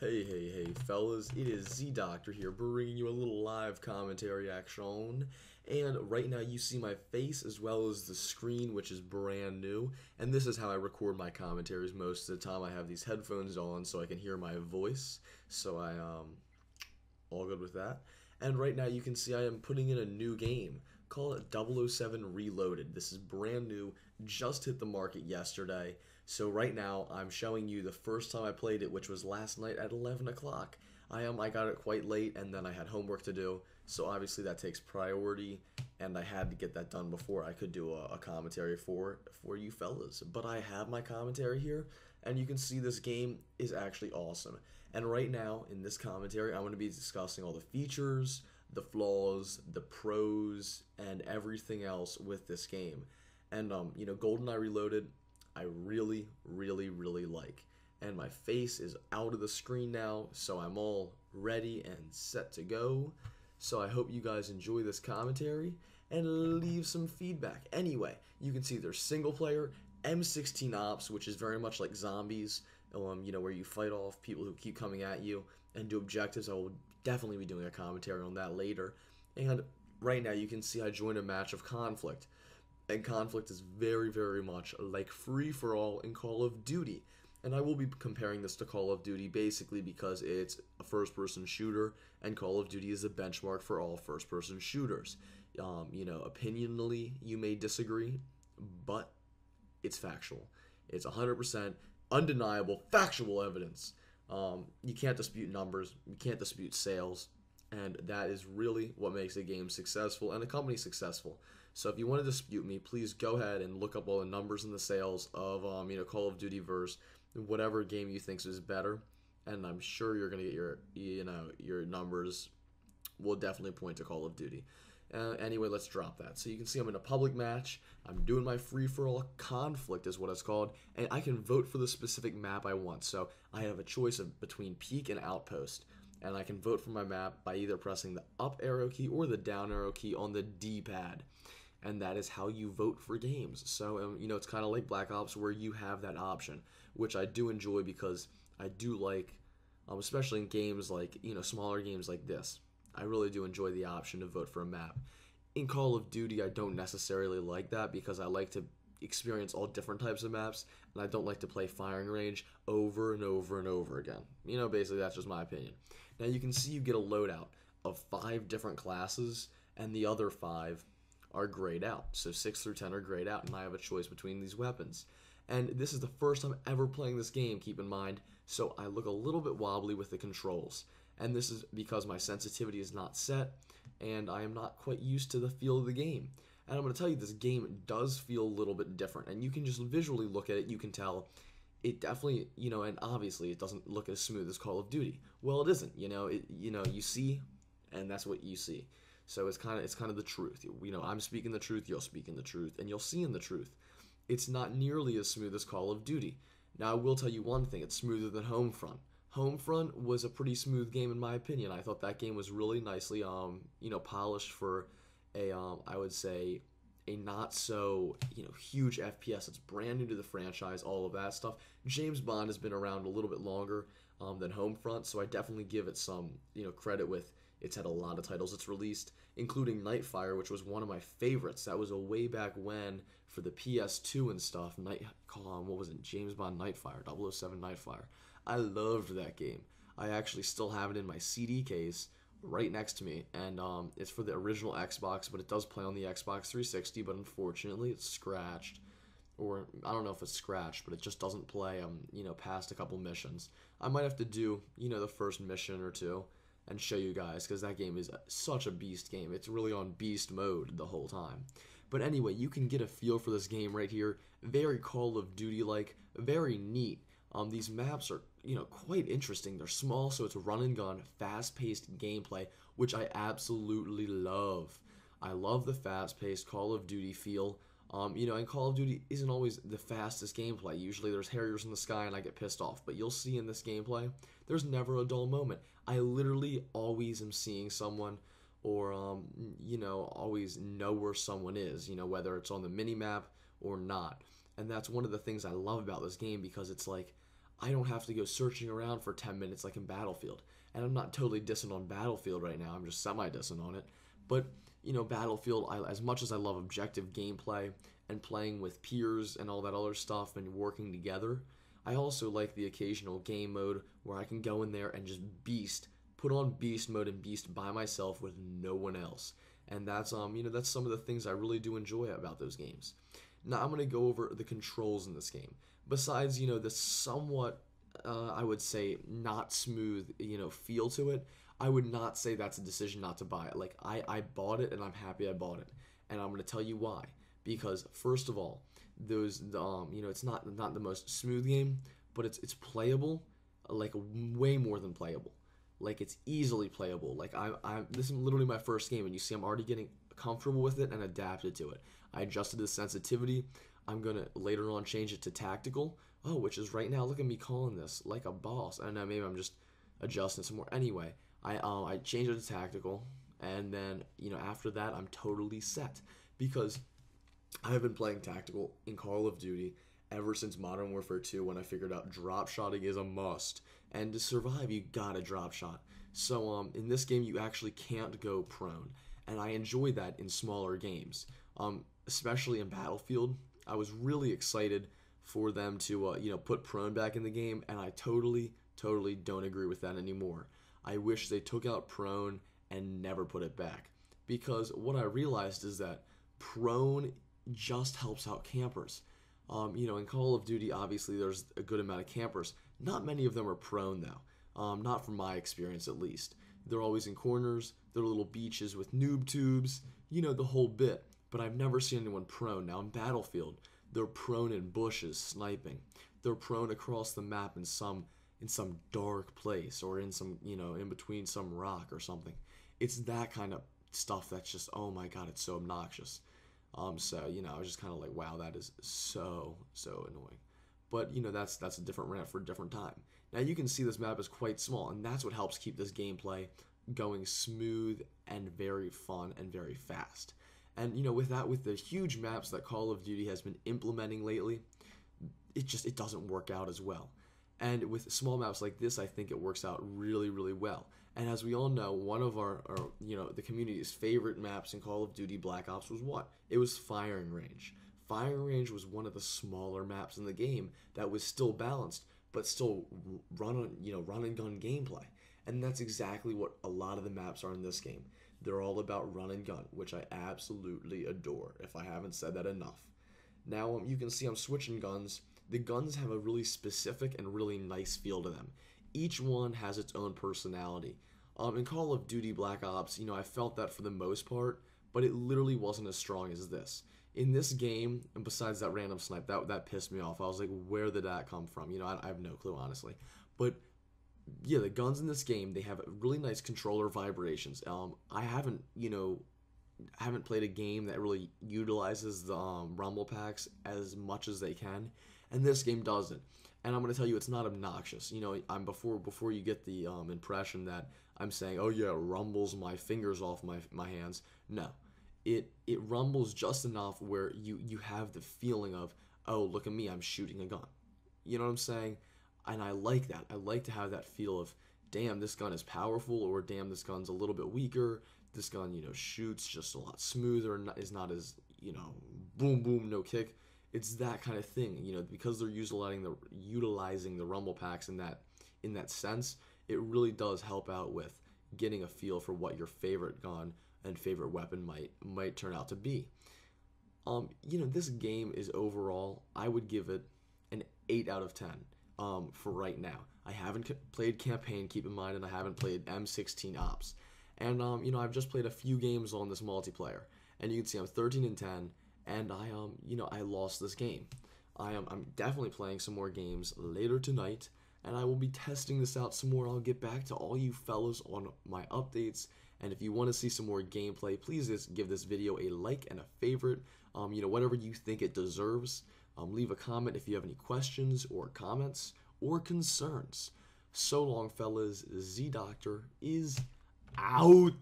Hey, fellas, it is Z-Doctor here, bringing you a little live commentary action. And right now you see my face as well as the screen, which is brand new. And this is how I record my commentaries most of the time. I have these headphones on so I can hear my voice. So all good with that. And right now you can see I am putting in a new game. Call it 007 Reloaded. This is brand new, just hit the market yesterday. So right now I'm showing you the first time I played it, which was last night at 11 o'clock. I got it quite late and then I had homework to do, so obviously that takes priority and I had to get that done before I could do a commentary for you fellas. But I have my commentary here and you can see this game is actually awesome. And right now in this commentary I'm going to be discussing all the features, the flaws, the pros, and everything else with this game. And Goldeneye Reloaded I really like. And my face is out of the screen now, so I'm all ready and set to go. So I hope you guys enjoy this commentary and leave some feedback. Anyway, you can see there's single player, M16 ops, which is very much like zombies, where you fight off people who keep coming at you and do objectives. I will definitely be doing a commentary on that later. And right now you can see I joined a match of Conflict. And Conflict is very much like free-for-all in Call of Duty. And I will be comparing this to Call of Duty basically because it's a first-person shooter, and Call of Duty is a benchmark for all first-person shooters. Opinionally, you may disagree, but it's factual. It's 100% undeniable, factual evidence. You can't dispute numbers, you can't dispute sales, and that is really what makes a game successful and a company successful. So if you want to dispute me, please go ahead and look up all the numbers and the sales of Call of Duty versus whatever game you think is better, and I'm sure you're gonna get your numbers will definitely point to Call of Duty. Anyway, let's drop that. So you can see I'm in a public match. I'm doing my free-for-all. Conflict is what it's called, and I can vote for the specific map I want. So I have a choice between Peak and Outpost, and I can vote for my map by either pressing the up arrow key or the down arrow key on the D-pad. And that is how you vote for games. So, it's kind of like Black Ops where you have that option, which I do enjoy because I do like, especially in games like, smaller games like this. I really do enjoy the option to vote for a map. In Call of Duty, I don't necessarily like that because I like to experience all different types of maps, and I don't like to play firing range over and over and over again. Basically that's just my opinion. Now you can see you get a loadout of 5 different classes, and the other 5 are grayed out. So 6 through 10 are grayed out, and I have a choice between these weapons. And this is the first time ever playing this game, keep in mind, so I look a little bit wobbly with the controls. And this is because my sensitivity is not set, and I am not quite used to the feel of the game. And I'm going to tell you, this game does feel a little bit different, and you can just visually look at it, you can tell it definitely, and obviously it doesn't look as smooth as Call of Duty. Well, it isn't, you see, and that's what you see. So it's kind of the truth. I'm speaking the truth, you'll speak in the truth, and you'll see in the truth. It's not nearly as smooth as Call of Duty. Now, I will tell you one thing, it's smoother than Homefront. Homefront was a pretty smooth game in my opinion. I thought that game was really nicely, polished for a, I would say, a not so, huge FPS. It's brand new to the franchise, all of that stuff. James Bond has been around a little bit longer than Homefront, so I definitely give it some, credit with it's had a lot of titles it's released, including Nightfire, which was one of my favorites. That was a way back when for the PS2 and stuff. What was it? James Bond Nightfire, 007 Nightfire. I loved that game. I actually still have it in my CD case right next to me, and it's for the original Xbox, but it does play on the Xbox 360, but unfortunately it's scratched. Or I don't know if it's scratched, but it just doesn't play past a couple missions. I might have to do the first mission or two and show you guys, because that game is such a beast game. It's really on beast mode the whole time. But anyway, you can get a feel for this game right here. Very Call of Duty like, very neat. These maps are quite interesting. They're small, so it's run and gun, fast-paced gameplay, which I absolutely love. I love the fast-paced Call of Duty feel. And Call of Duty isn't always the fastest gameplay. Usually there's Harriers in the sky and I get pissed off. But you'll see in this gameplay, there's never a dull moment. I literally always am seeing someone or, always know where someone is, whether it's on the mini-map or not. And that's one of the things I love about this game because it's like, I don't have to go searching around for 10 minutes like in Battlefield. And I'm not totally dissing on Battlefield right now, I'm just semi-dissing on it. But, Battlefield, as much as I love objective gameplay and playing with peers and all that other stuff and working together, I also like the occasional game mode where I can go in there and just put on beast mode and beast by myself with no one else. And that's that's some of the things I really do enjoy about those games. Now I'm gonna go over the controls in this game. Besides, the somewhat I would say not smooth, feel to it, I would not say that's a decision not to buy it. Like I bought it and I'm happy I bought it. And I'm gonna tell you why. Because first of all, it's not the most smooth game, but it's playable, like way more than playable. Like it's easily playable. Like this is literally my first game, and you see I'm already getting comfortable with it and adapted to it. I adjusted the sensitivity. I'm gonna later on change it to tactical. Oh, which is right now. Look at me calling this like a boss. I don't know. Maybe I'm just adjusting some more. Anyway, I changed it to tactical, and then after that I'm totally set because I've been playing tactical in Call of Duty ever since Modern Warfare 2 when I figured out drop shotting is a must. And to survive, you gotta drop shot. So in this game, you actually can't go prone. And I enjoy that in smaller games. Especially in Battlefield, I was really excited for them to put prone back in the game, and I totally don't agree with that anymore. I wish they took out prone and never put it back. Because what I realized is that prone just helps out campers. In Call of Duty, obviously, there's a good amount of campers. Not many of them are prone, though. Not from my experience, at least. They're always in corners. They're little beaches with noob tubes. The whole bit. But I've never seen anyone prone. Now, in Battlefield, they're prone in bushes, sniping. They're prone across the map in some dark place or in some, in between some rock or something. It's that kind of stuff that's just, oh my god, it's so obnoxious. I was just kind of like, wow, that is so annoying. But, that's a different rant for a different time. Now, you can see this map is quite small, and that's what helps keep this gameplay going smooth and very fun and very fast. And, with the huge maps that Call of Duty has been implementing lately, it doesn't work out as well. And with small maps like this, I think it works out really, really well. And as we all know, one of the community's favorite maps in Call of Duty Black Ops was what? It was Firing Range. Firing Range was one of the smaller maps in the game that was still balanced, but still run and gun gameplay. And that's exactly what a lot of the maps are in this game. They're all about run and gun, which I absolutely adore, if I haven't said that enough. Now, you can see I'm switching guns. The guns have a really specific and really nice feel to them. Each one has its own personality. In Call of Duty Black Ops, I felt that for the most part, but it literally wasn't as strong as this. In this game, and besides that random snipe, that pissed me off. I was like, where did that come from? I have no clue, honestly. But yeah, the guns in this game, they have really nice controller vibrations. I haven't played a game that really utilizes the rumble packs as much as they can, and this game doesn't. And I'm going to tell you, it's not obnoxious. I'm before you get the impression that I'm saying, oh yeah, it rumbles my fingers off my hands. No, it rumbles just enough where you have the feeling of, oh, look at me, I'm shooting a gun. You know what I'm saying? And I like that. I like to have that feel of, damn, this gun is powerful, or damn, this gun's a little bit weaker. This gun, shoots just a lot smoother, is not as, boom, boom, no kick. It's that kind of thing, because they're utilizing the rumble packs in that sense. It really does help out with getting a feel for what your favorite gun and favorite weapon might turn out to be. This game is overall, I would give it an 8 out of 10. For right now. I haven't played campaign, keep in mind, and I haven't played M16 Ops. And I've just played a few games on this multiplayer, and you can see I'm 13-10, and I lost this game. I'm definitely playing some more games later tonight, and I will be testing this out some more. I'll get back to all you fellas on my updates, and if you want to see some more gameplay, please just give this video a like and a favorite. Whatever you think it deserves. Leave a comment if you have any questions or comments or concerns. So long, fellas. Z Doctor is out.